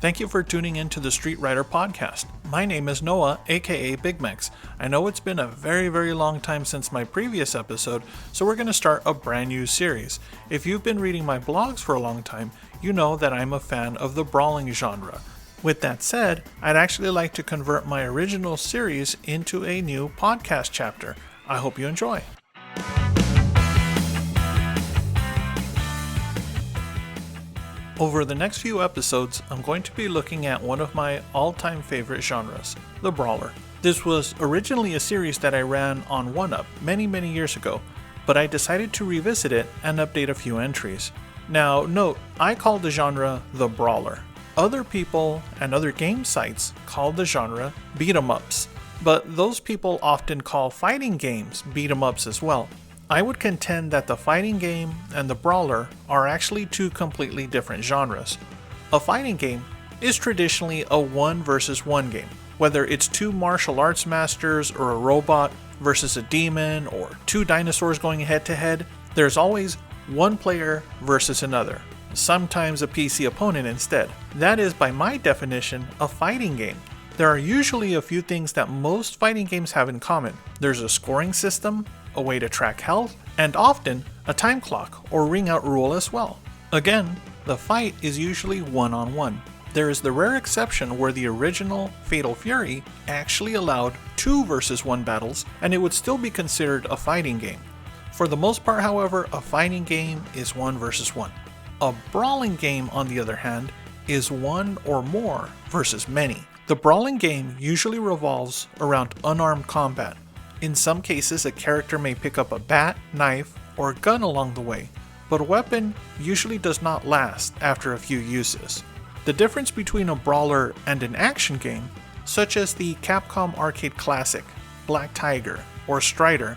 Thank you for tuning in to the Street Writer Podcast. My name is Noah, aka Big Mex. I know it's been a very long time since my previous episode, so we're going to start a brand new series. If you've been reading my blogs for a long time, you know that I'm a fan of the brawling genre. With that said, I'd actually like to convert my original series into a new podcast chapter. I hope you enjoy. Over the next few episodes, I'm going to be looking at one of my all-time favorite genres, the brawler. This was originally a series that I ran on 1UP many years ago, but I decided to revisit it and update a few entries. Now, note, I call the genre the brawler. Other people and other game sites call the genre beat-em-ups, but those people often call fighting games beat-em-ups as well. I would contend that the fighting game and the brawler are actually two completely different genres. A fighting game is traditionally a 1 versus 1 game, whether it's two martial arts masters or a robot versus a demon or two dinosaurs going head to head. There's always one player versus another, sometimes a PC opponent instead. That is, by my definition, a fighting game. There are usually a few things that most fighting games have in common. There's a scoring system, a way to track health, and often a time clock or ring out rule as well. Again, the fight is usually one-on-one. There is the rare exception where the original Fatal Fury actually allowed 2 versus 1 battles, and it would still be considered a fighting game. For the most part, however, a fighting game is 1 versus 1. A brawling game, on the other hand, is 1 or more versus many. The brawling game usually revolves around unarmed combat. In some cases, a character may pick up a bat, knife, or gun along the way, but a weapon usually does not last after a few uses. The difference between a brawler and an action game, such as the Capcom arcade classic, Black Tiger, or Strider,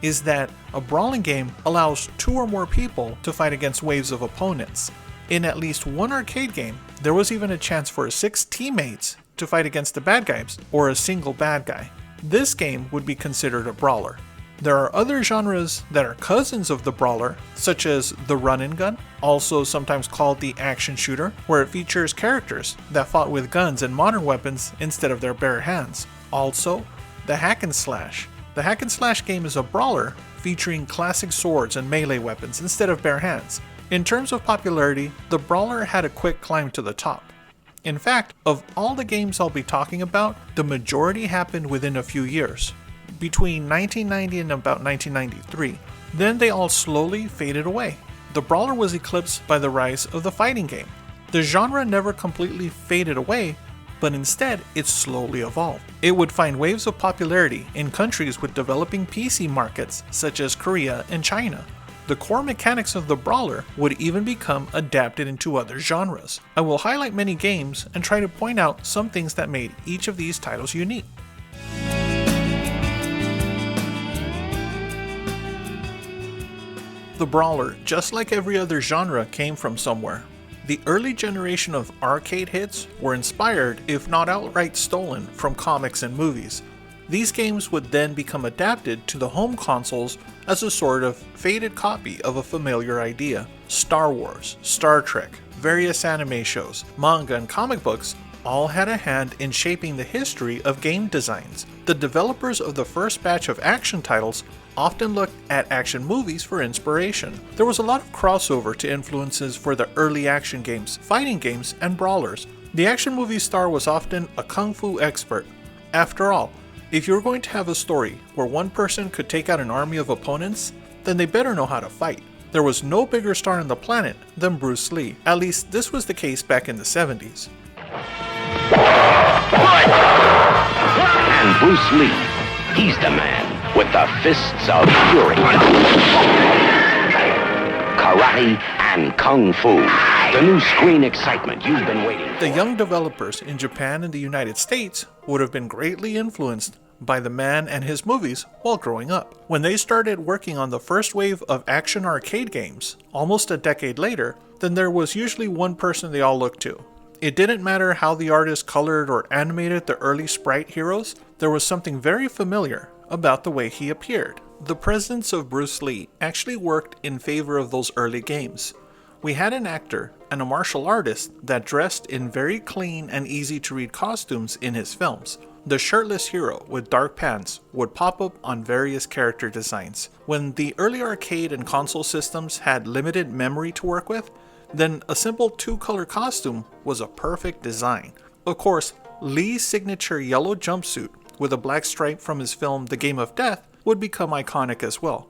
is that a brawling game allows 2 or more people to fight against waves of opponents. In at least one arcade game, there was even a chance for 6 teammates to fight against the bad guys, or a single bad guy. This game would be considered a brawler. There are other genres that are cousins of the brawler, such as the run and gun, also sometimes called the action shooter, where it features characters that fought with guns and modern weapons instead of their bare hands. Also, the hack and slash. The hack and slash game is a brawler featuring classic swords and melee weapons instead of bare hands. In terms of popularity, the brawler had a quick climb to the top. In fact, of all the games I'll be talking about, the majority happened within a few years, between 1990 and about 1993. Then they all slowly faded away. The brawler was eclipsed by the rise of the fighting game. The genre never completely faded away, but instead it slowly evolved. It would find waves of popularity in countries with developing PC markets such as Korea and China. The core mechanics of the brawler would even become adapted into other genres. I will highlight many games and try to point out some things that made each of these titles unique. The brawler, just like every other genre, came from somewhere. The early generation of arcade hits were inspired, if not outright stolen, from comics and movies. These games would then become adapted to the home consoles as a sort of faded copy of a familiar idea. Star Wars, Star Trek, various anime shows, manga, and comic books all had a hand in shaping the history of game designs. The developers of the first batch of action titles often looked at action movies for inspiration. There was a lot of crossover to influences for the early action games, fighting games, and brawlers. The action movie star was often a kung fu expert. After all, if you're going to have a story where one person could take out an army of opponents, then they better know how to fight. There was no bigger star on the planet than Bruce Lee. At least this was the case back in the 70s. And Bruce Lee, he's the man with the fists of fury. Karate and Kung Fu. The new screen excitement you've been waiting for. The young developers in Japan and the United States would have been greatly influenced by the man and his movies while growing up. When they started working on the first wave of action arcade games, almost a decade later, then there was usually one person they all looked to. It didn't matter how the artist colored or animated the early sprite heroes, there was something very familiar about the way he appeared. The presence of Bruce Lee actually worked in favor of those early games. We had an actor and a martial artist that dressed in very clean and easy to read costumes in his films. The shirtless hero with dark pants would pop up on various character designs. When the early arcade and console systems had limited memory to work with, then a simple two-color costume was a perfect design. Of course, Lee's signature yellow jumpsuit with a black stripe from his film The Game of Death would become iconic as well.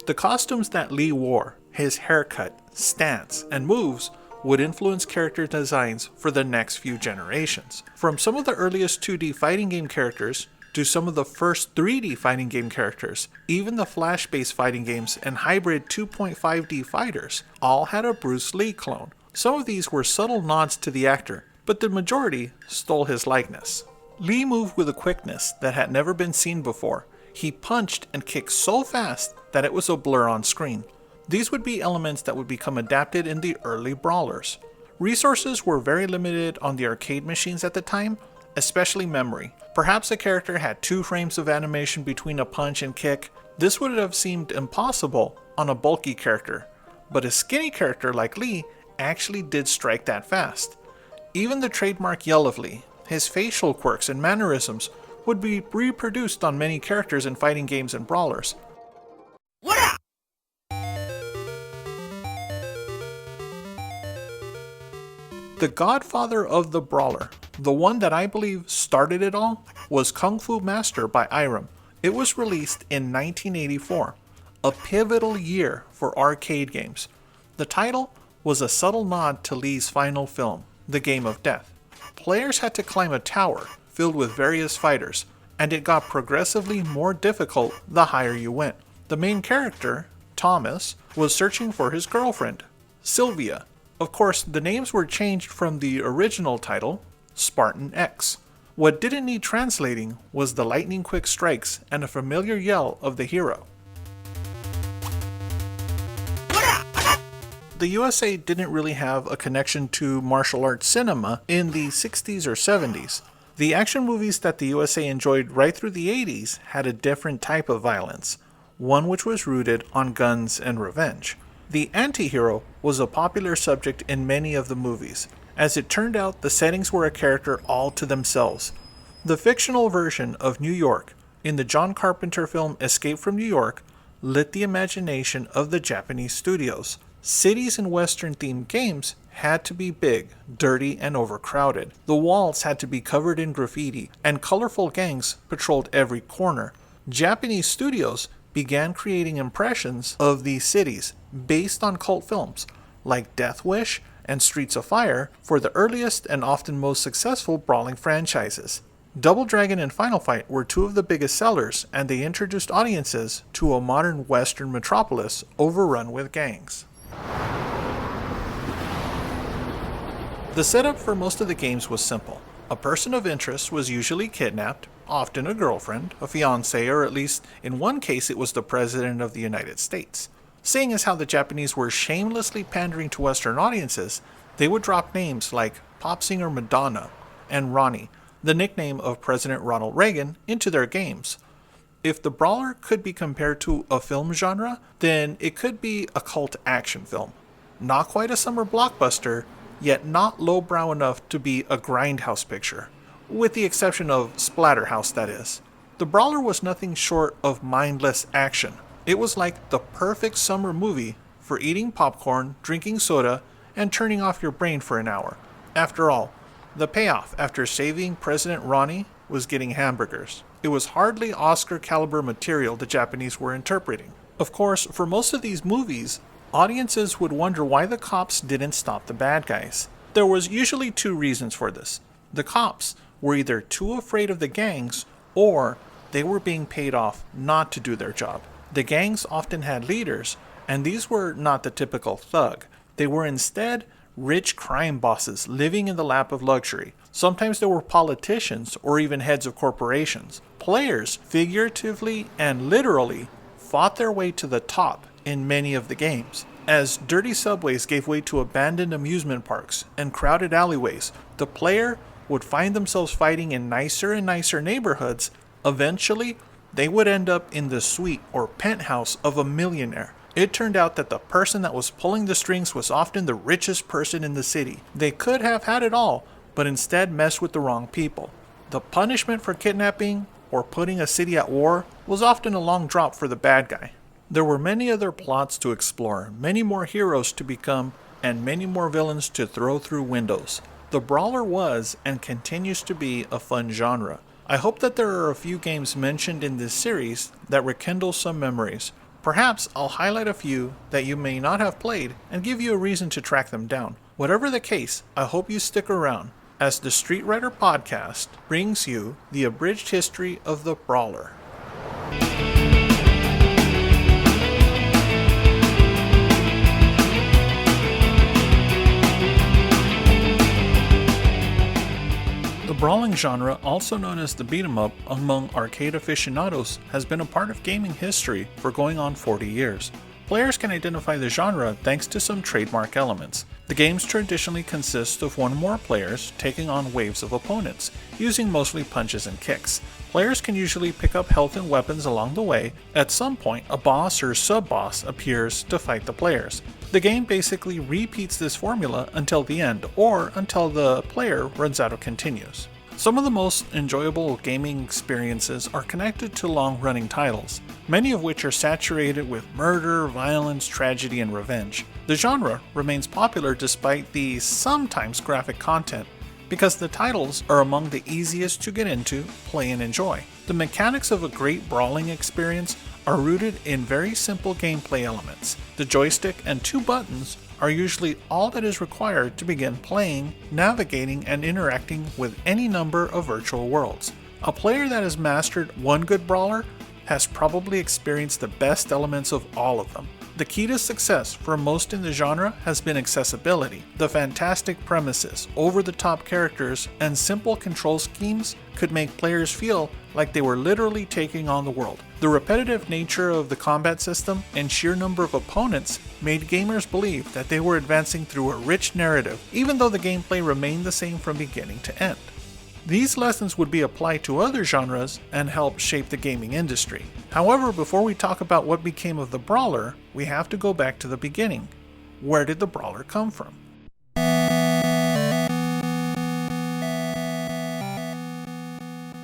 The costumes that Lee wore, his haircut, stance, and moves would influence character designs for the next few generations. From some of the earliest 2D fighting game characters to some of the first 3D fighting game characters, even the Flash-based fighting games and hybrid 2.5D fighters all had a Bruce Lee clone. Some of these were subtle nods to the actor, but the majority stole his likeness. Lee moved with a quickness that had never been seen before. He punched and kicked so fast that it was a blur on screen. These would be elements that would become adapted in the early brawlers. Resources were very limited on the arcade machines at the time, especially memory. Perhaps a character had 2 frames of animation between a punch and kick. This would have seemed impossible on a bulky character, but a skinny character like Lee actually did strike that fast. Even the trademark yell of Lee, his facial quirks and mannerisms would be reproduced on many characters in fighting games and brawlers. The godfather of the brawler, the one that I believe started it all, was Kung Fu Master by Irem. It was released in 1984, a pivotal year for arcade games. The title was a subtle nod to Lee's final film, The Game of Death. Players had to climb a tower filled with various fighters, and it got progressively more difficult the higher you went. The main character, Thomas, was searching for his girlfriend, Sylvia. Of course, the names were changed from the original title, Spartan X. What didn't need translating was the lightning quick strikes and a familiar yell of the hero. The USA didn't really have a connection to martial arts cinema in the 60s or 70s. The action movies that the USA enjoyed right through the 80s had a different type of violence, one which was rooted on guns and revenge. The anti-hero was a popular subject in many of the movies. As it turned out, the settings were a character all to themselves. The fictional version of New York in the John Carpenter film Escape from New York lit the imagination of the Japanese studios. Cities in Western-themed games had to be big, dirty, and overcrowded. The walls had to be covered in graffiti, and colorful gangs patrolled every corner. Japanese studios began creating impressions of these cities based on cult films like Death Wish and Streets of Fire for the earliest and often most successful brawling franchises. Double Dragon and Final Fight were 2 of the biggest sellers, and they introduced audiences to a modern Western metropolis overrun with gangs. The setup for most of the games was simple. A person of interest was usually kidnapped, often a girlfriend, a fiancé, or at least in one case it was the President of the United States. Seeing as how the Japanese were shamelessly pandering to Western audiences, they would drop names like pop singer Madonna and Ronnie, the nickname of President Ronald Reagan, into their games. If the brawler could be compared to a film genre, then it could be a cult action film. Not quite a summer blockbuster, yet not lowbrow enough to be a grindhouse picture, with the exception of Splatterhouse, that is. The brawler was nothing short of mindless action. It was like the perfect summer movie for eating popcorn, drinking soda, and turning off your brain for an hour. After all, the payoff after saving President Ronnie was getting hamburgers. It was hardly Oscar-caliber material the Japanese were interpreting. Of course, for most of these movies, audiences would wonder why the cops didn't stop the bad guys. There was usually 2 reasons for this. The cops were either too afraid of the gangs, or they were being paid off not to do their job. The gangs often had leaders, and these were not the typical thug. They were instead rich crime bosses living in the lap of luxury. Sometimes there were politicians or even heads of corporations. Players, figuratively and literally, fought their way to the top in many of the games. As dirty subways gave way to abandoned amusement parks and crowded alleyways, the player would find themselves fighting in nicer and nicer neighborhoods. Eventually, they would end up in the suite or penthouse of a millionaire. It turned out that the person that was pulling the strings was often the richest person in the city. They could have had it all, but instead messed with the wrong people. The punishment for kidnapping or putting a city at war was often a long drop for the bad guy. There were many other plots to explore, many more heroes to become, and many more villains to throw through windows. The brawler was and continues to be a fun genre. I hope that there are a few games mentioned in this series that rekindle some memories. Perhaps I'll highlight a few that you may not have played and give you a reason to track them down. Whatever the case, I hope you stick around as the Street Writer Podcast brings you the abridged history of the brawler. The brawling genre, also known as the beat-em-up among arcade aficionados, has been a part of gaming history for going on 40 years. Players can identify the genre thanks to some trademark elements. The games traditionally consist of one or more players taking on waves of opponents, using mostly punches and kicks. Players can usually pick up health and weapons along the way. At some point, a boss or sub-boss appears to fight the players. The game basically repeats this formula until the end, or until the player runs out of continues. Some of the most enjoyable gaming experiences are connected to long-running titles, many of which are saturated with murder, violence, tragedy, and revenge. The genre remains popular despite the sometimes graphic content, because the titles are among the easiest to get into, play, and enjoy. The mechanics of a great brawling experience are rooted in very simple gameplay elements. The joystick and 2 buttons are usually all that is required to begin playing, navigating, and interacting with any number of virtual worlds. A player that has mastered one good brawler has probably experienced the best elements of all of them. The key to success for most in the genre has been accessibility. The fantastic premises, over-the-top characters, and simple control schemes could make players feel like they were literally taking on the world. The repetitive nature of the combat system and sheer number of opponents made gamers believe that they were advancing through a rich narrative, even though the gameplay remained the same from beginning to end. These lessons would be applied to other genres and help shape the gaming industry. However, before we talk about what became of the brawler, we have to go back to the beginning. Where did the brawler come from?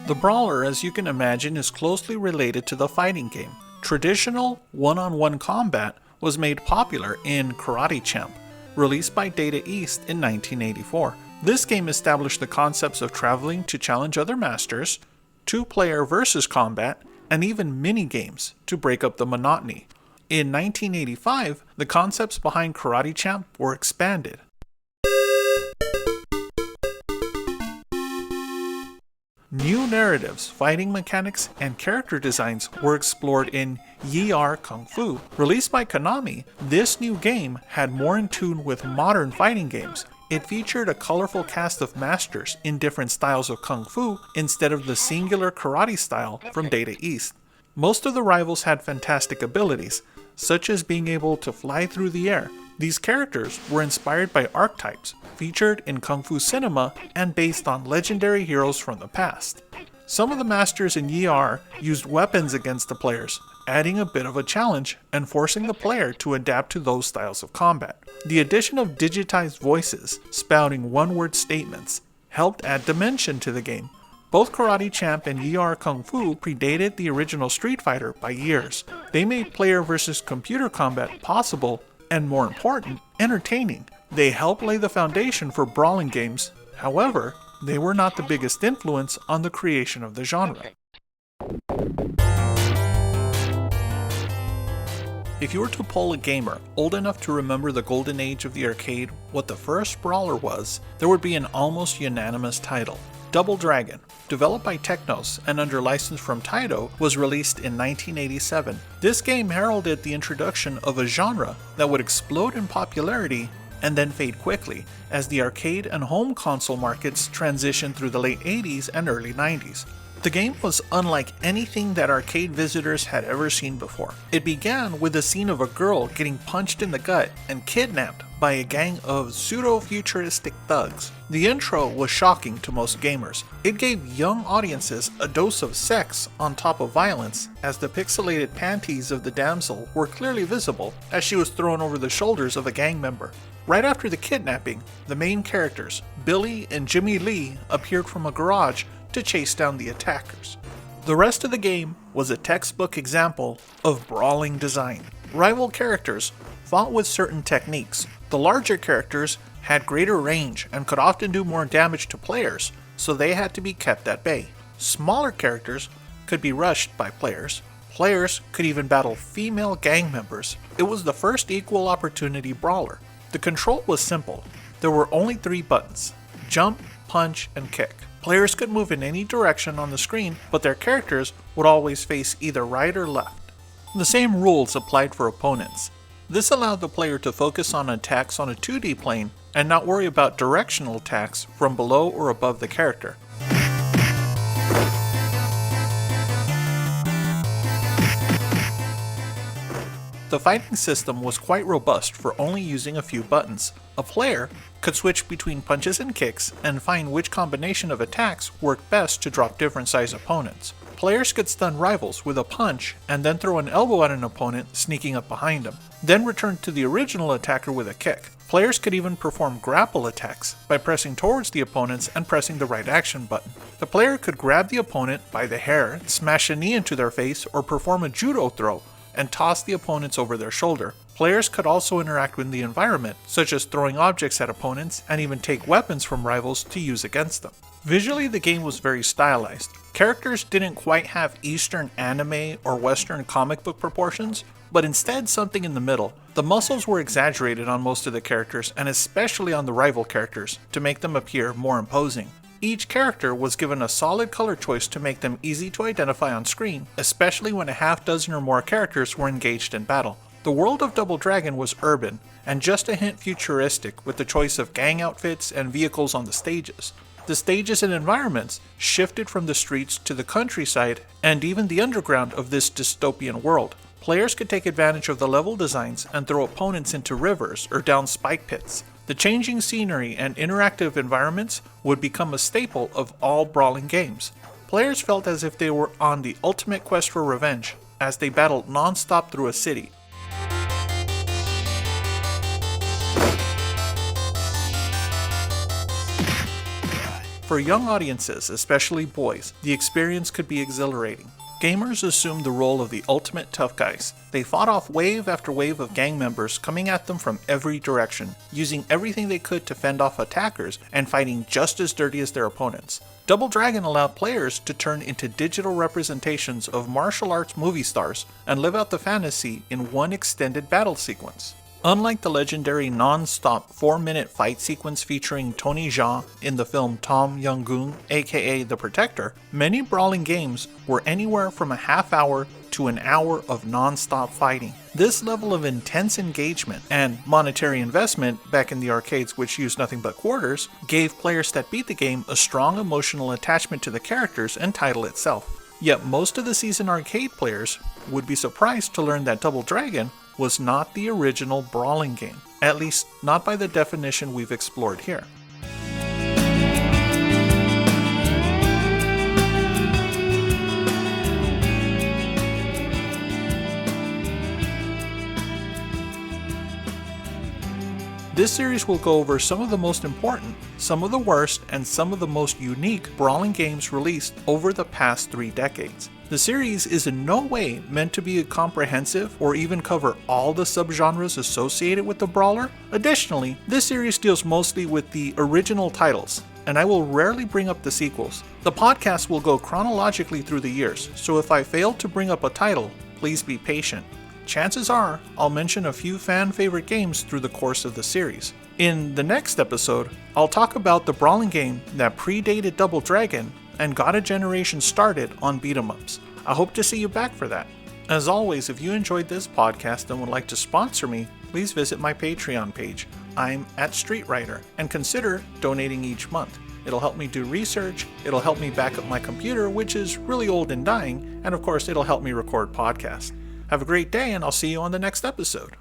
The brawler, as you can imagine, is closely related to the fighting game. Traditional one-on-one combat was made popular in Karate Champ, released by Data East in 1984. This game established the concepts of traveling to challenge other masters, 2-player versus combat, and even mini-games to break up the monotony. In 1985, the concepts behind Karate Champ were expanded. New narratives, fighting mechanics, and character designs were explored in Yi-Ar Kung Fu. Released by Konami, this new game had more in tune with modern fighting games. It featured a colorful cast of masters in different styles of Kung Fu instead of the singular karate style from Data East. Most of the rivals had fantastic abilities, such as being able to fly through the air. These characters were inspired by archetypes featured in Kung Fu cinema and based on legendary heroes from the past. Some of the masters in Yi-Ar used weapons against the players, adding a bit of a challenge and forcing the player to adapt to those styles of combat. The addition of digitized voices spouting one-word statements helped add dimension to the game. Both Karate Champ and Yi-Ar Kung Fu predated the original Street Fighter by years. They made player versus computer combat possible and, more important, entertaining. They helped lay the foundation for brawling games. However, they were not the biggest influence on the creation of the genre. If you were to poll a gamer old enough to remember the golden age of the arcade, what the first brawler was, there would be an almost unanimous title. Double Dragon, developed by Technos and under license from Taito, was released in 1987. This game heralded the introduction of a genre that would explode in popularity and then fade quickly as the arcade and home console markets transitioned through the late 80s and early 90s. The game was unlike anything that arcade visitors had ever seen before. It began with a scene of a girl getting punched in the gut and kidnapped by a gang of pseudo-futuristic thugs. The intro was shocking to most gamers. It gave young audiences a dose of sex on top of violence, as the pixelated panties of the damsel were clearly visible as she was thrown over the shoulders of a gang member. Right after the kidnapping, the main characters, Billy and Jimmy Lee, appeared from a garage to chase down the attackers. The rest of the game was a textbook example of brawling design. Rival characters fought with certain techniques. The larger characters had greater range and could often do more damage to players, so they had to be kept at bay. Smaller characters could be rushed by players. Players could even battle female gang members. It was the first equal opportunity brawler. The control was simple. There were only 3 buttons: jump, punch, and kick. Players could move in any direction on the screen, but their characters would always face either right or left. The same rules applied for opponents. This allowed the player to focus on attacks on a 2D plane and not worry about directional attacks from below or above the character. The fighting system was quite robust for only using a few buttons. A player could switch between punches and kicks and find which combination of attacks worked best to drop different size opponents. Players could stun rivals with a punch and then throw an elbow at an opponent, sneaking up behind him, then return to the original attacker with a kick. Players could even perform grapple attacks by pressing towards the opponents and pressing the right action button. The player could grab the opponent by the hair, smash a knee into their face, or perform a judo throw and toss the opponents over their shoulder. Players could also interact with the environment, such as throwing objects at opponents and even take weapons from rivals to use against them. Visually, the game was very stylized. Characters didn't quite have Eastern anime or Western comic book proportions, but instead something in the middle. The muscles were exaggerated on most of the characters, and especially on the rival characters, to make them appear more imposing. Each character was given a solid color choice to make them easy to identify on screen, especially when a half dozen or more characters were engaged in battle. The world of Double Dragon was urban, and just a hint futuristic with the choice of gang outfits and vehicles on the stages. The stages and environments shifted from the streets to the countryside and even the underground of this dystopian world. Players could take advantage of the level designs and throw opponents into rivers or down spike pits. The changing scenery and interactive environments would become a staple of all brawling games. Players felt as if they were on the ultimate quest for revenge as they battled non-stop through a city. For young audiences, especially boys, the experience could be exhilarating. Gamers assumed the role of the ultimate tough guys. They fought off wave after wave of gang members coming at them from every direction, using everything they could to fend off attackers and fighting just as dirty as their opponents. Double Dragon allowed players to turn into digital representations of martial arts movie stars and live out the fantasy in one extended battle sequence. Unlike the legendary non-stop 4-minute fight sequence featuring Tony Jaa in the film Tom Yong-gun, aka The Protector, many brawling games were anywhere from a half hour to an hour of non-stop fighting. This level of intense engagement and monetary investment back in the arcades, which used nothing but quarters, gave players that beat the game a strong emotional attachment to the characters and title itself. Yet most of the seasoned arcade players would be surprised to learn that Double Dragon was not the original brawling game, at least not by the definition we've explored here. This series will go over some of the most important, some of the worst, and some of the most unique brawling games released over the past 3 decades. The series is in no way meant to be comprehensive or even cover all the subgenres associated with the brawler. Additionally, this series deals mostly with the original titles, and I will rarely bring up the sequels. The podcast will go chronologically through the years, so if I fail to bring up a title, please be patient. Chances are, I'll mention a few fan favorite games through the course of the series. In the next episode, I'll talk about the brawling game that predated Double Dragon and got a generation started on beat-em-ups. I hope to see you back for that. As always, if you enjoyed this podcast and would like to sponsor me, please visit my Patreon page. I'm at Street Writer, and consider donating each month. It'll help me do research, it'll help me back up my computer, which is really old and dying, and of course it'll help me record podcasts. Have a great day, and I'll see you on the next episode.